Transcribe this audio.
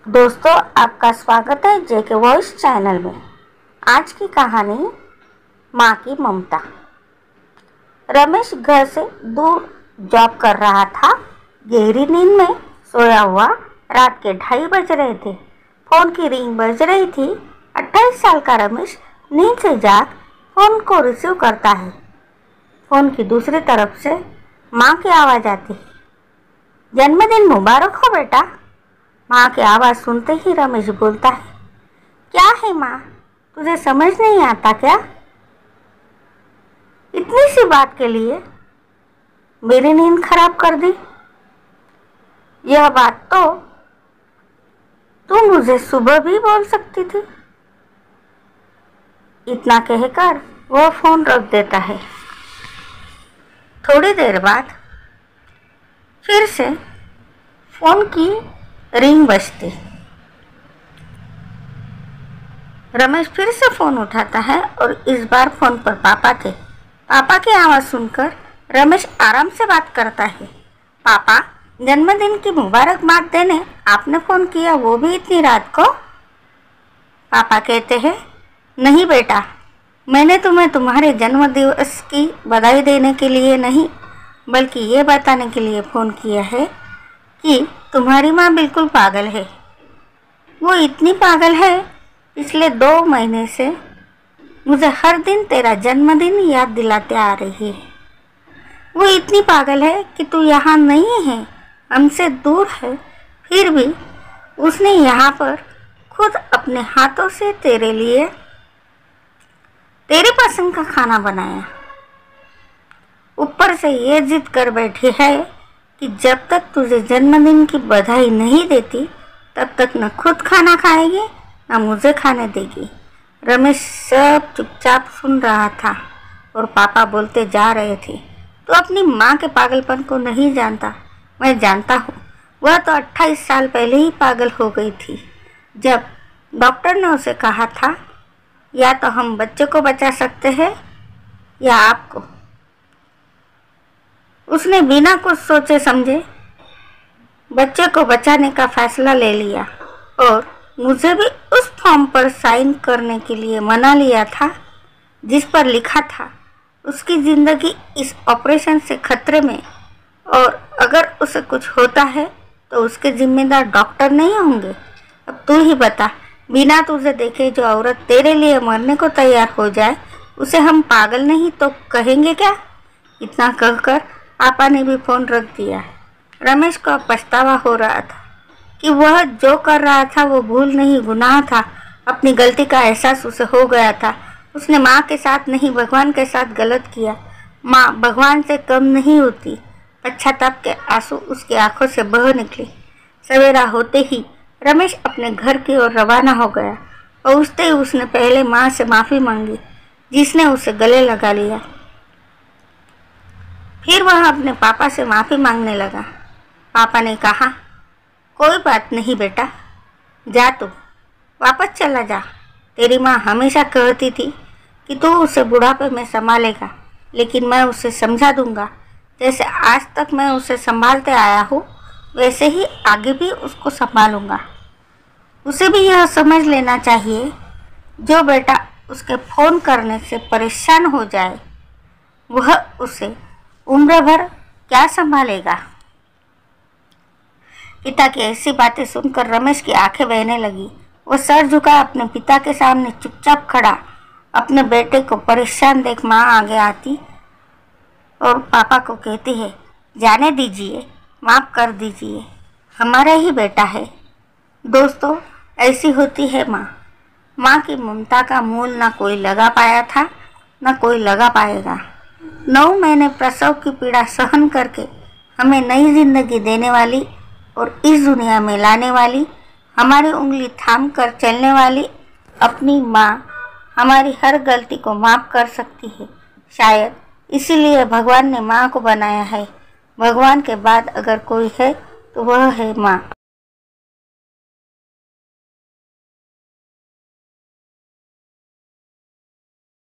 दोस्तों, आपका स्वागत है जेके वॉइस चैनल में। आज की कहानी माँ की ममता। रमेश घर से दूर जॉब कर रहा था। गहरी नींद में सोया हुआ। रात के 2:30 बज रहे थे। फोन की रिंग बज रही थी। 28 साल का रमेश नींद से जाग फोन को रिसीव करता है। फोन की दूसरी तरफ से माँ की आवाज़ आती है। जन्मदिन मुबारक हो बेटा। माँ की आवाज़ सुनते ही रमेश बोलता है, क्या है माँ, तुझे समझ नहीं आता क्या? इतनी सी बात के लिए मेरी नींद खराब कर दी। यह बात तो तू मुझे सुबह भी बोल सकती थी। इतना कहकर वह फोन रख देता है। थोड़ी देर बाद फिर से फोन की रिंग बजती। रमेश फिर से फोन उठाता है और इस बार फोन पर पापा थे। पापा की आवाज़ सुनकर रमेश आराम से बात करता है। पापा, जन्मदिन की मुबारकबाद देने आपने फ़ोन किया, वो भी इतनी रात को? पापा कहते हैं, नहीं बेटा, मैंने तुम्हें तुम्हारे जन्मदिवस की बधाई देने के लिए नहीं, बल्कि ये बताने के लिए फ़ोन किया है कि तुम्हारी माँ बिल्कुल पागल है। वो इतनी पागल है, पिछले 2 महीने से मुझे हर दिन तेरा जन्मदिन याद दिलाते आ रही है। वो इतनी पागल है कि तू यहाँ नहीं है, हमसे दूर है, फिर भी उसने यहाँ पर खुद अपने हाथों से तेरे लिए तेरी पसंद का खाना बनाया। ऊपर से ये जिद कर बैठी है कि जब तक तुझे जन्मदिन की बधाई नहीं देती तब तक न खुद खाना खाएगी न मुझे खाने देगी। रमेश सब चुपचाप सुन रहा था और पापा बोलते जा रहे थे, तो अपनी माँ के पागलपन को नहीं जानता। मैं जानता हूँ, वह तो 28 साल पहले ही पागल हो गई थी, जब डॉक्टर ने उसे कहा था या तो हम बच्चे को बचा सकते हैं या आपको। उसने बिना कुछ सोचे समझे बच्चे को बचाने का फैसला ले लिया और मुझे भी उस फॉर्म पर साइन करने के लिए मना लिया था जिस पर लिखा था उसकी ज़िंदगी इस ऑपरेशन से खतरे में, और अगर उसे कुछ होता है तो उसके जिम्मेदार डॉक्टर नहीं होंगे। अब तू ही बता, बिना तुझे देखे जो औरत तेरे लिए मरने को तैयार हो जाए उसे हम पागल नहीं तो कहेंगे क्या? इतना कहकर पापा ने भी फ़ोन रख दिया। रमेश को पछतावा हो रहा था कि वह जो कर रहा था वो भूल नहीं, गुनाह था। अपनी गलती का एहसास उसे हो गया था। उसने माँ के साथ नहीं, भगवान के साथ गलत किया। माँ भगवान से कम नहीं होती। पश्चाताप के आंसू उसकी आंखों से बह निकले। सवेरा होते ही रमेश अपने घर की ओर रवाना हो गया। पहुँचते ही उसने पहले माँ से माफ़ी मांगी, जिसने उसे गले लगा लिया। फिर वह अपने पापा से माफ़ी मांगने लगा। पापा ने कहा, कोई बात नहीं बेटा, जा तू वापस चला जा। तेरी माँ हमेशा कहती थी कि तू उसे बुढ़ापे में संभालेगा, लेकिन मैं उसे समझा दूंगा। जैसे आज तक मैं उसे संभालते आया हूँ, वैसे ही आगे भी उसको संभालूंगा। उसे भी यह समझ लेना चाहिए, जो बेटा उसके फ़ोन करने से परेशान हो जाए वह उसे उम्र भर क्या संभालेगा। पिता की ऐसी बातें सुनकर रमेश की आंखें बहने लगी। वो सर झुका अपने पिता के सामने चुपचाप खड़ा। अपने बेटे को परेशान देख माँ आगे आती और पापा को कहती है, जाने दीजिए, माफ़ कर दीजिए, हमारा ही बेटा है। दोस्तों, ऐसी होती है माँ। माँ की ममता का मूल ना कोई लगा पाया था, ना कोई लगा पाएगा। 9 महीने प्रसव की पीड़ा सहन करके हमें नई जिंदगी देने वाली और इस दुनिया में लाने वाली, हमारी उंगली थाम कर चलने वाली अपनी माँ हमारी हर गलती को माफ़ कर सकती है। शायद इसीलिए भगवान ने माँ को बनाया है। भगवान के बाद अगर कोई है तो वह है माँ।